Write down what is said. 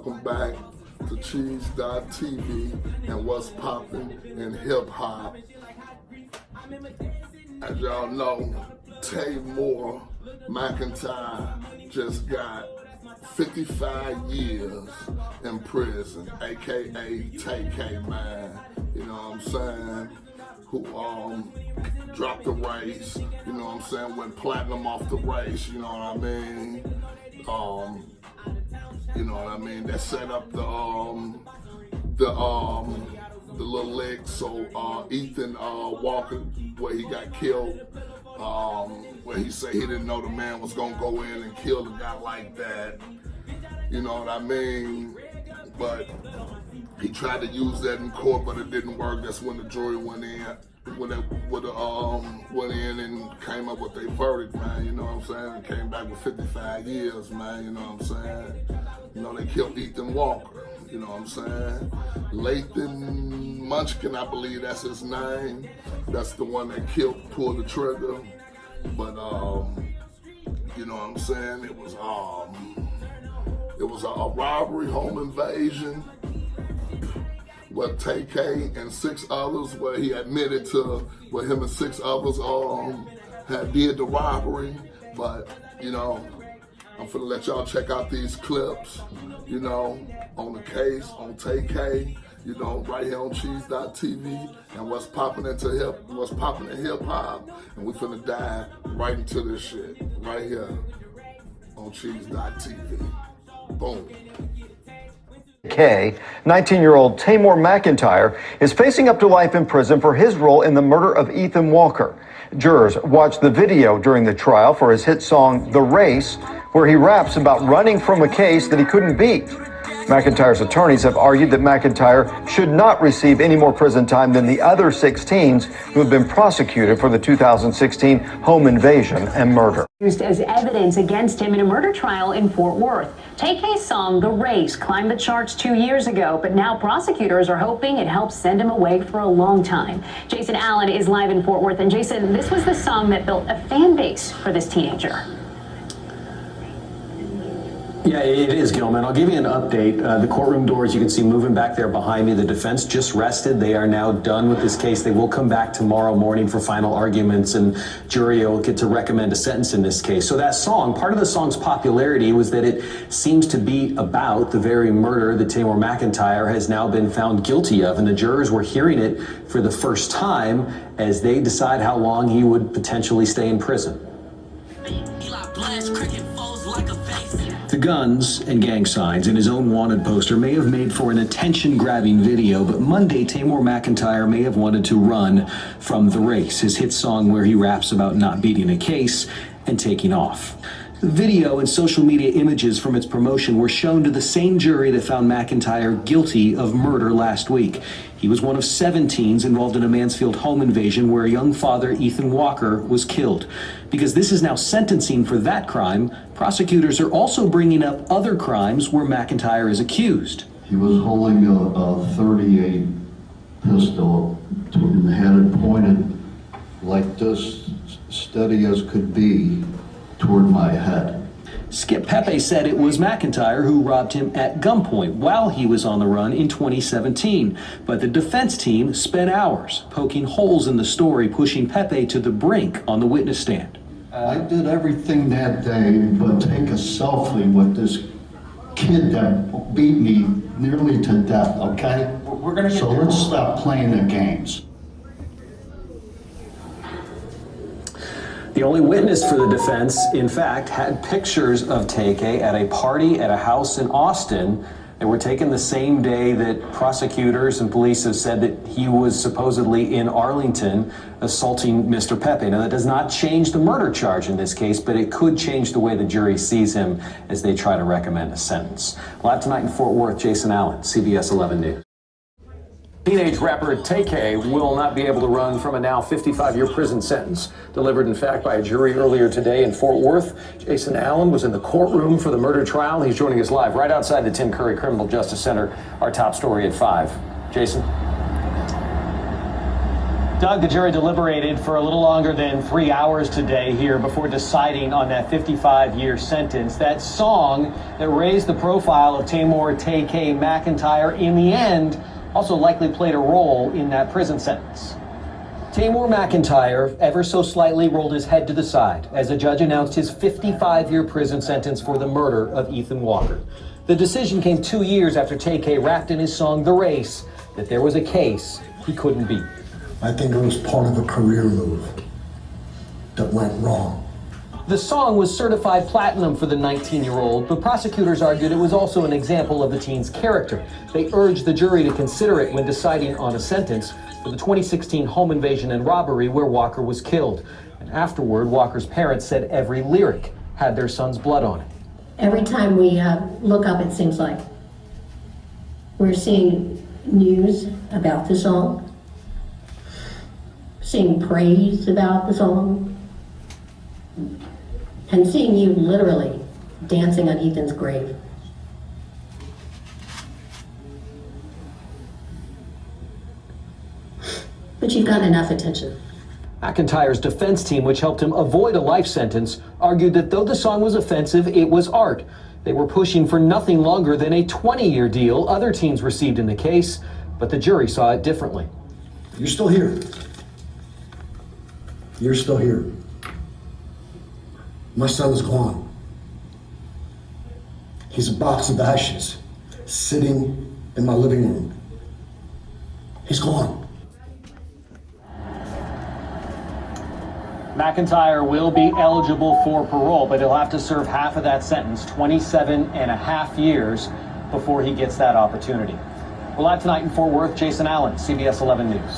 Welcome back to Cheese.tv and what's popping in hip hop. As y'all know, Tamar McIntyre just got 55 years in prison, aka TK, man. You know what I'm saying? Who dropped the race, you know what I'm saying, went platinum off the race, you know what I mean? You know what I mean? That set up the little leg so Ethan Walker, where he got killed, where he said he didn't know the man was gonna go in and kill the guy like that. You know what I mean? But he tried to use that in court, but it didn't work. That's when the jury went in, went in and came up with their verdict, man. You know what I'm saying? And came back with 55 years, man. You know what I'm saying? You know, they killed Ethan Walker. You know what I'm saying? Lathan Munchkin, I believe that's his name. That's the one that pulled the trigger. But you know what I'm saying? It was a robbery, home invasion, with TK and 6 others, where he admitted to where him and 6 others had did the robbery. But you know, I'm finna let y'all check out these clips, you know, on the case, on TK, you know, right here on Cheese.tv and what's popping in hip hop. And we finna dive right into this shit right here on Cheese.tv. Boom. 19-year-old Tamar McIntyre is facing up to life in prison for his role in the murder of Ethan Walker. Jurors watched the video during the trial for his hit song, The Race, where he raps about running from a case that he couldn't beat. McIntyre's attorneys have argued that McIntyre should not receive any more prison time than the other 6 teens who have been prosecuted for the 2016 home invasion and murder. Used as evidence against him in a murder trial in Fort Worth. TK's song, The Race, climbed the charts 2 years ago, but now prosecutors are hoping it helps send him away for a long time. Jason Allen is live in Fort Worth. And Jason, this was the song that built a fan base for this teenager. Yeah, it is, Gilman. I'll give you an update. The courtroom doors you can see moving back there behind me. The defense just rested. They are now done with this case. They will come back tomorrow morning for final arguments, and jury will get to recommend a sentence in this case. So that song, part of the song's popularity was that it seems to be about the very murder that Tamar McIntyre has now been found guilty of, and the jurors were hearing it for the first time as they decide how long he would potentially stay in prison. The guns and gang signs in his own wanted poster may have made for an attention-grabbing video, but Monday, Tamar McIntyre may have wanted to run from The Race, his hit song where he raps about not beating a case and taking off. Video and social media images from its promotion were shown to the same jury that found McIntyre guilty of murder last week. He was one of 7 teens involved in a Mansfield home invasion where young father Ethan Walker was killed. Because this is now sentencing for that crime, prosecutors are also bringing up other crimes where McIntyre is accused. He was holding a .38 pistol, had it pointed like this, steady as could be, toward my head. Skip Pepe said it was McIntyre who robbed him at gunpoint while he was on the run in 2017. But the defense team spent hours poking holes in the story, pushing Pepe to the brink on the witness stand. I did everything that day but take a selfie with this kid that beat me nearly to death, okay? We're gonna get so there. Let's stop playing the games. The only witness for the defense, in fact, had pictures of TK at a party at a house in Austin that were taken the same day that prosecutors and police have said that he was supposedly in Arlington assaulting Mr. Pepe. Now, that does not change the murder charge in this case, but it could change the way the jury sees him as they try to recommend a sentence. Live tonight in Fort Worth, Jason Allen, CBS 11 News. Teenage rapper TK will not be able to run from a now 55-year prison sentence. Delivered, in fact, by a jury earlier today in Fort Worth. Jason Allen was in the courtroom for the murder trial. He's joining us live right outside the Tim Curry Criminal Justice Center. Our top story at 5. Jason? Doug, the jury deliberated for a little longer than 3 hours today here before deciding on that 55-year sentence. That song that raised the profile of Tamor Tay-K McIntyre in the end also likely played a role in that prison sentence. Tamor McIntyre ever so slightly rolled his head to the side as the judge announced his 55-year prison sentence for the murder of Ethan Walker. The decision came 2 years after Tay-K rapped in his song The Race that there was a case he couldn't beat. I think it was part of a career move that went wrong. The song was certified platinum for the 19-year-old, but prosecutors argued it was also an example of the teen's character. They urged the jury to consider it when deciding on a sentence for the 2016 home invasion and robbery where Walker was killed. And afterward, Walker's parents said every lyric had their son's blood on it. Every time we look up, it seems like we're seeing news about the song, seeing praise about the song, and seeing you literally dancing on Ethan's grave. But you've gotten enough attention. McIntyre's defense team, which helped him avoid a life sentence, argued that though the song was offensive, it was art. They were pushing for nothing longer than a 20-year deal other teens received in the case, but the jury saw it differently. You're still here. You're still here. My son is gone. He's a box of ashes sitting in my living room. He's gone. McIntyre will be eligible for parole, but he'll have to serve half of that sentence, 27.5 years, before he gets that opportunity. We're live tonight in Fort Worth. Jason Allen, CBS 11 News.